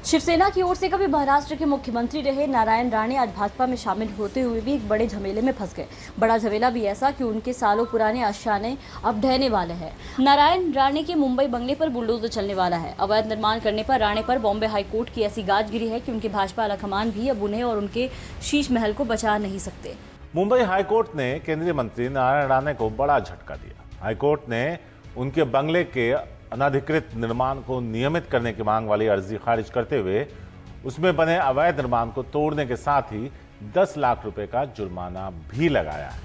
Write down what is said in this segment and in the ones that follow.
शिवसेना की ओर से कभी महाराष्ट्र के मुख्यमंत्री रहे नारायण राणे आज भाजपा में शामिल होते हुए भी एक बड़े झमेले में फंस गए। बड़ा झमेला भी ऐसा कि उनके सालों पुराने आशियाने अब ढहने वाले हैं। नारायण राणे के मुंबई बंगले पर बुलडोजर चलने वाला है। अवैध निर्माण करने पर राणे पर बॉम्बे हाईकोर्ट की ऐसी गाज गिरी है कि उनके भाजपा आलाकमान भी अब उन्हें और उनके शीश महल को बचा नहीं सकते। मुंबई हाईकोर्ट ने केंद्रीय मंत्री नारायण राणे को बड़ा झटका दिया। हाईकोर्ट ने उनके बंगले के अनधिकृत निर्माण को नियमित करने की मांग वाली अर्जी खारिज करते हुए उसमें बने अवैध निर्माण को तोड़ने के साथ ही 10 लाख रुपए का जुर्माना भी लगाया है।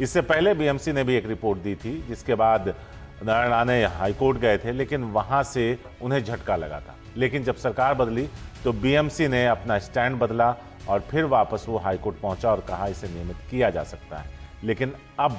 इससे पहले बीएमसी ने भी एक रिपोर्ट दी थी, जिसके बाद नारायण राणे हाईकोर्ट गए थे, लेकिन वहां से उन्हें झटका लगा था। लेकिन जब सरकार बदली तो बीएमसी ने अपना स्टैंड बदला और फिर वापस वो हाईकोर्ट पहुंचा और कहा इसे नियमित किया जा सकता है। लेकिन अब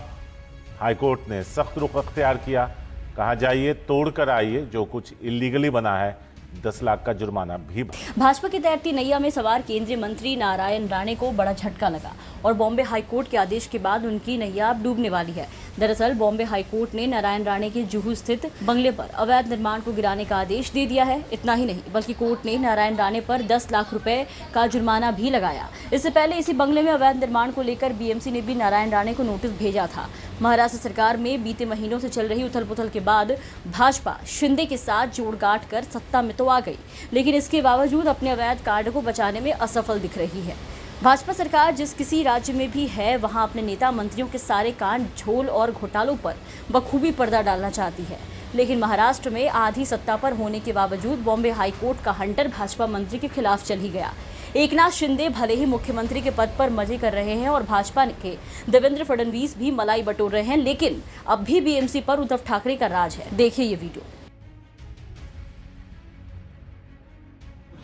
हाईकोर्ट ने सख्त रुख अख्तियार किया, कहा जाइए तोड़ कर आइए, जो कुछ इलीगली बना है 10 लाख का जुर्माना भी। भाजपा की तैरती नैया में सवार केंद्रीय मंत्री नारायण राणे को बड़ा झटका लगा और बॉम्बे हाईकोर्ट के आदेश के बाद उनकी नैया अब डूबने वाली है। दरअसल बॉम्बे हाईकोर्ट ने नारायण राणे के जुहू स्थित बंगले पर अवैध निर्माण को गिराने का आदेश दे दिया है। इतना ही नहीं, बल्कि कोर्ट ने नारायण राणे पर 10 लाख रुपए का जुर्माना भी लगाया। इससे पहले इसी बंगले में अवैध निर्माण को लेकर बीएमसी ने भी नारायण राणे को नोटिस भेजा था। महाराष्ट्र सरकार में बीते महीनों से चल रही उथल पुथल के बाद भाजपा शिंदे के साथ जोड़गांठ कर सत्ता में तो आ गई, लेकिन इसके बावजूद अपने अवैध कार्ड को बचाने में असफल दिख रही है। भाजपा सरकार जिस किसी राज्य में भी है, वहां अपने नेता मंत्रियों के सारे कांड, झोल और घोटालों पर बखूबी पर्दा डालना चाहती है। लेकिन महाराष्ट्र में आधी सत्ता पर होने के बावजूद बॉम्बे हाईकोर्ट का हंटर भाजपा मंत्री के खिलाफ चल ही गया। एकनाथ शिंदे भले ही मुख्यमंत्री के पद पर मजे कर रहे हैं और भाजपा के देवेंद्र फडणवीस भी मलाई बटोर रहे हैं, लेकिन अब भी बीएमसी पर उद्धव ठाकरे का राज है। देखिए ये वीडियो।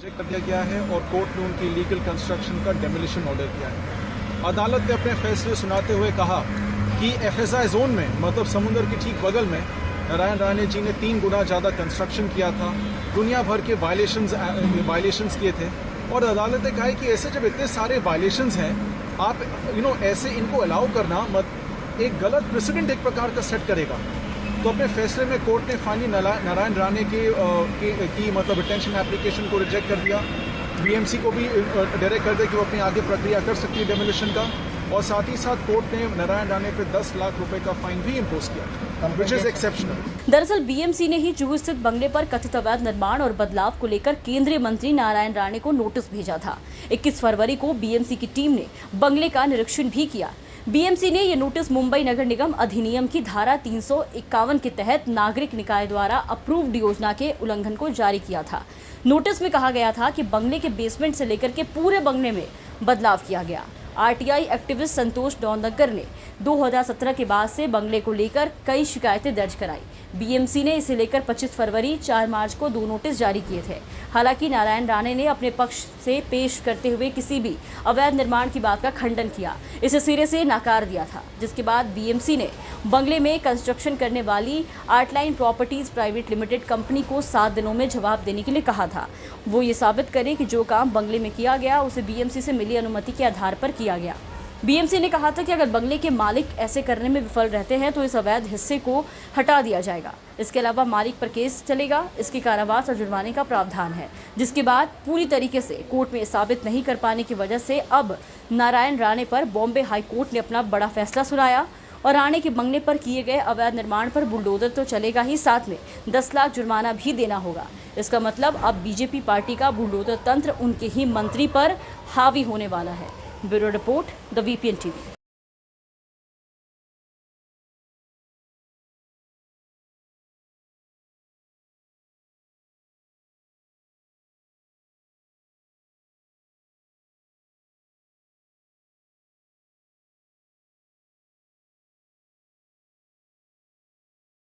कर दिया गया है और कोर्ट ने उनकी लीगल कंस्ट्रक्शन का डेमोलिशन ऑर्डर किया है। अदालत ने अपने फैसले सुनाते हुए कहा कि एफएसआई जोन में, मतलब समुद्र के ठीक बगल में, नारायण राणे जी ने 3 गुना ज्यादा कंस्ट्रक्शन किया था, दुनिया भर के वायलेशंस किए थे। और अदालत ने कहा है कि ऐसे जब इतने सारे वायलेशंस हैं, आप ऐसे इनको अलाउ करना एक गलत प्रेसिडेंट एक प्रकार का सेट करेगा। तो अपने फैसले में कोर्ट ने फाइनली नारायण राणे की मतलब रिटेंशन एप्लीकेशन को रिजेक्ट कर दिया। बीएमसी को भी डायरेक्ट कर दिया कि वो अपनी आगे प्रक्रिया कर सकती है डेमोलिशन का, और साथ ही साथ कोर्ट ने नारायण राणे पे 10 लाख रुपए का फाइन भी इम्पोज किया, व्हिच इज एक्सेप्शनल। दरअसल बीएमसी ने ही जुहू स्थित बंगले पर कथित अवैध निर्माण और बदलाव को लेकर केंद्रीय मंत्री नारायण राणे को नोटिस भेजा था। 21 फरवरी को बीएमसी की टीम ने बंगले का निरीक्षण भी किया। बीएमसी ने यह नोटिस मुंबई नगर निगम अधिनियम की धारा 351 के तहत नागरिक निकाय द्वारा अप्रूव्ड योजना के उल्लंघन को जारी किया था। नोटिस में कहा गया था कि बंगले के बेसमेंट से लेकर के पूरे बंगले में बदलाव किया गया। आरटीआई एक्टिविस्ट संतोष डोंगरकर ने 2017 के बाद से बंगले को लेकर कई शिकायतें दर्ज कराई। बीएमसी ने इसे लेकर 25 फरवरी 4 मार्च को 2 नोटिस जारी किए थे। हालांकि नारायण राणे ने अपने पक्ष से पेश करते हुए किसी भी अवैध निर्माण की बात का खंडन किया, इसे सिरे से नकार दिया था। जिसके बाद बीएमसी ने बंगले में कंस्ट्रक्शन करने वाली Artline properties private limited company को 7 दिनों में जवाब देने के लिए कहा था। वो ये साबित करे कि जो काम बंगले में किया गया उसे बीएमसी से मिली अनुमति के आधार पर किया गया। बीएमसी ने कहा था कि अगर बंगले के मालिक ऐसे करने में विफल रहते हैं तो इस अवैध हिस्से को हटा दिया जाएगा। इसके अलावा मालिक पर केस चलेगा। इसके कारावास और जुर्माने का प्रावधान है। जिसके बाद पूरी तरीके से कोर्ट में साबित नहीं कर पाने की वजह से अब नारायण राणे पर बॉम्बे हाईकोर्ट ने अपना बड़ा फैसला सुनाया और राणे के बंगले पर किए गए अवैध निर्माण पर बुलडोजर तो चलेगा ही, साथ में 10 लाख जुर्माना भी देना होगा। इसका मतलब अब बीजेपी पार्टी का बुलडोजर तंत्र उनके ही मंत्री पर हावी होने वाला है। Bureau report, the VPN TV.